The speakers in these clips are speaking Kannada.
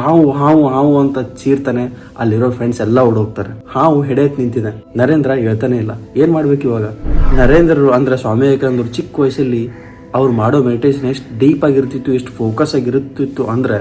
ಹಾವು ಹಾವು ಹಾವು ಅಂತ ಚೀರ್ತಾನೆ. ಅಲ್ಲಿರೋ ಫ್ರೆಂಡ್ಸ್ ಎಲ್ಲ ಓಡೋಗ್ತಾರೆ. ಹಾವು ಹೆಡೆತ್ ನಿಂತಿದೆ. ನರೇಂದ್ರ ಹೇಳ್ತಾನೆ ಇಲ್ಲ. ಏನ್ ಮಾಡ್ಬೇಕು ಇವಾಗ? ನರೇಂದ್ರರು ಅಂದ್ರೆ ಸ್ವಾಮಿ ವಿವೇಕಾನಂದರು ಚಿಕ್ಕ ವಯಸ್ಸಲ್ಲಿ ಅವ್ರು ಮಾಡೋ ಮೆಡಿಟೇಷನ್ ಎಷ್ಟು ಡೀಪ್ ಆಗಿರ್ತಿತ್ತು, ಎಷ್ಟು ಫೋಕಸ್ ಆಗಿರುತ್ತಿತ್ತು ಅಂದ್ರೆ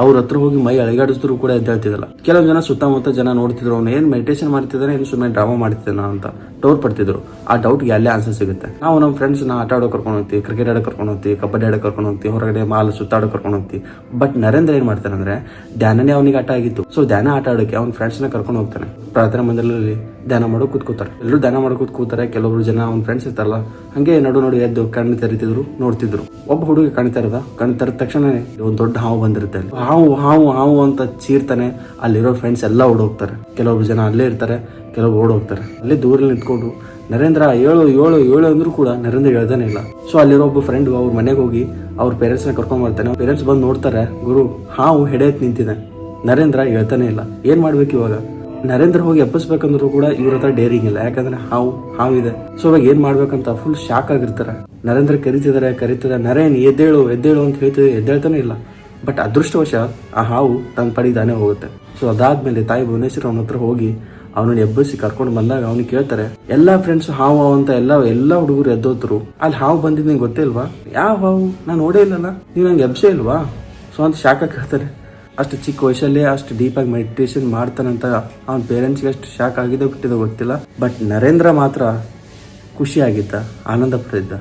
ಅವ್ರ ಹತ್ರ ಹೋಗಿ ಮೈ ಅಳಗಾಡಿಸಿದ್ರು ಕೂಡ ಎದ್ದೇಳ್ತಿದ್ದಲ್ಲ. ಕೆಲವು ಜನ ಸುತ್ತಮುತ್ತ ಜನ ನೋಡ್ತಿದ್ರು, ಅವ್ನು ಏನ್ ಮೆಡಿಟೇಷನ್ ಮಾಡ್ತಿದ್ದಾನೆ, ಏನು ಸುಮ್ಮನೆ ಡ್ರಾಮಾ ಮಾಡ್ತಿದ್ದಾನ ಅಂತ ಡೌಟ್ ಪಡ್ತಿದ್ರು. ಆ ಡೌಟ್ಗೆ ಅಲ್ಲೇ ಆನ್ಸರ್ ಸಿಗುತ್ತೆ. ನಾವು ನಮ್ಮ ಫ್ರೆಂಡ್ಸ್ನ ಆಟ ಆಡೋ ಕರ್ಕೊಂಡು ಹೋಗ್ತೀವಿ, ಕ್ರಿಕೆಟ್ ಆಡೋ ಕರ್ಕೊಂಡು ಹೋಗ್ತೀವಿ, ಕಬಡ್ಡಿ ಆಡೋ ಕರ್ಕೊಂಡು ಹೋಗ್ತೀವಿ, ಹೊರಗಡೆ ಮಾಲ್ ಸುತ್ತಾಡೋ ಕರ್ಕೊಂಡು ಹೋಗ್ತೀವಿ. ಬಟ್ ನರೇಂದ್ರ ಏನ್ ಮಾಡ್ತಾನೆ ಅಂದ್ರೆ ಧ್ಯಾನನೇ ಅವನಿಗೆ ಆಟ ಆಗಿತ್ತು. ಸೊ ಧ್ಯಾನ ಆಟ ಆಡೋಕೆ ಅವ್ನ ಫ್ರೆಂಡ್ಸ್ನ ಕರ್ಕೊಂಡು ಹೋಗ್ತಾನೆ. ಪ್ರಾರ್ಥನಾ ಮಂದಿರದಲ್ಲಿ ಧ್ಯಾನ ಮಾಡೋ ಕೂತ್ಕೋತಾರೆ. ಎಲ್ಲರೂ ಧ್ಯಾನ ಮಾಡೋ ಕೂತ್ಕೋತಾರೆ. ಕೆಲವೊಬ್ರು ಜನ ಅವ್ನ ಫ್ರೆಂಡ್ಸ್ ಇರ್ತಾರಲ್ಲ, ಹಂಗೆ ನಡು ಎದ್ದು ಕಣ್ಣು ತೆರಿತಿದ್ರು, ನೋಡ್ತಿದ್ರು. ಒಬ್ಬ ಹುಡುಗ ಕಣ್ ತೆರೆದ ತಕ್ಷಣನೇ ಒಂದು ದೊಡ್ಡ ಹಾವು ಬಂದಿರುತ್ತೆ. ಹಾವು ಹಾವು ಹಾವು ಅಂತ ಚೀರ್ತಾನೆ. ಅಲ್ಲಿರೋ ಫ್ರೆಂಡ್ಸ್ ಎಲ್ಲ ಓಡೋಗ್ತಾರೆ. ಕೆಲವೊಬ್ರು ಜನ ಅಲ್ಲೇ ಇರ್ತಾರೆ, ಕೆಲವೊಬ್ರು ಓಡೋಗ್ತಾರೆ. ಅಲ್ಲೇ ದೂರಲ್ಲಿ ನಿಂತ್ಕೊಂಡು ನರೇಂದ್ರ ಏಳು ಏಳು ಏಳು ಅಂದ್ರೂ ಕೂಡ ನರೇಂದ್ರ ಹೇಳ್ತಾನೆ ಇಲ್ಲ. ಸೊ ಅಲ್ಲಿರೋ ಒಬ್ಬ ಫ್ರೆಂಡ್ ಅವ್ರ ಮನೆಗೆ ಹೋಗಿ ಅವ್ರ ಪೇರೆಂಟ್ಸ್ನ ಕರ್ಕೊಂಡ್ ಬರ್ತಾನೆ. ಪೇರೆಂಟ್ಸ್ ಬಂದು ನೋಡ್ತಾರೆ, ಗುರು ಹಾವು ಹೆಡೆತ್ ನಿಂತಿದೆ. ನರೇಂದ್ರ ಹೇಳ್ತಾನೆ ಇಲ್ಲ. ಏನ್ ಮಾಡ್ಬೇಕು ಇವಾಗ? ನರೇಂದ್ರ ಹೋಗಿ ಎಬ್ಬಿಸ್ಬೇಕಂದ್ರು ಕೂಡ ಇವ್ರ ಹತ್ರ ಡೇರಿಂಗ್ ಇಲ್ಲ. ಯಾಕಂದ್ರೆ ಹಾವಿದೆ. ಸೊ ಇವಾಗ ಏನ್ ಮಾಡ್ಬೇಕಂತ ಫುಲ್ ಶಾಕ್ ಆಗಿರ್ತಾರೆ. ನರೇಂದ್ರ ಕರೀತಿದ್ದಾರೆ, ನರೇನ್ ಎದ್ದೇಳು ಎದ್ದೇಳು ಅಂತ ಹೇಳ್ತಿದ್ರೆ ಎದ್ದೇಳ್ತಾನೆ ಇಲ್ಲ. ಬಟ್ ಅದೃಷ್ಟವಶ ಆ ಹಾವು ತನ್ನ ಪಡಿಗೆ ತಾನೇ ಹೋಗುತ್ತೆ. ಸೊ ಅದಾದ್ಮೇಲೆ ತಾಯಿ ಭುವನೇಶ್ವರಿ ಅವನ ಹತ್ರ ಹೋಗಿ ಅವನನ್ನ ಎಬ್ಬಿಸಿ ಕರ್ಕೊಂಡು ಬಂದಾಗ ಅವನಿಗೆ ಕೇಳ್ತಾರೆ, ಎಲ್ಲಾ ಫ್ರೆಂಡ್ಸ್ ಹಾವು ಅಂತ ಎಲ್ಲ ಹುಡುಗರು ಎದ್ದೋದ್ರು, ಅಲ್ಲಿ ಹಾವು ಬಂದಿದ್ದು ನಿಂಗೆ ಗೊತ್ತಿಲ್ವಾ? ಯಾವ ಹಾವು? ನಾನು ನೋಡೇ ಇಲ್ಲಲ್ಲ, ನೀವು ನಂಗೆ ಎಬ್ಸೇ ಇಲ್ವಾ? ಸೊ ಅಂತ ಶಾಕ್ ಕೇಳ್ತಾರೆ. ಅಷ್ಟು ಚಿಕ್ಕ ವಯಸ್ಸಲ್ಲೇ ಅಷ್ಟು ಡೀಪಾಗಿ ಮೆಡಿಟೇಷನ್ ಮಾಡ್ತಾನಂತ ಅವನ ಪೇರೆಂಟ್ಸ್ಗೆ ಅಷ್ಟು ಶಾಕ್ ಆಗಿದ್ದೋ ಬಿಟ್ಟಿದ್ದೋ ಗೊತ್ತಿಲ್ಲ. ಬಟ್ ನರೇಂದ್ರ ಮಾತ್ರ ಖುಷಿಯಾಗಿದ್ದ, ಆನಂದ ಪಟ್ಟಿದ್ದ.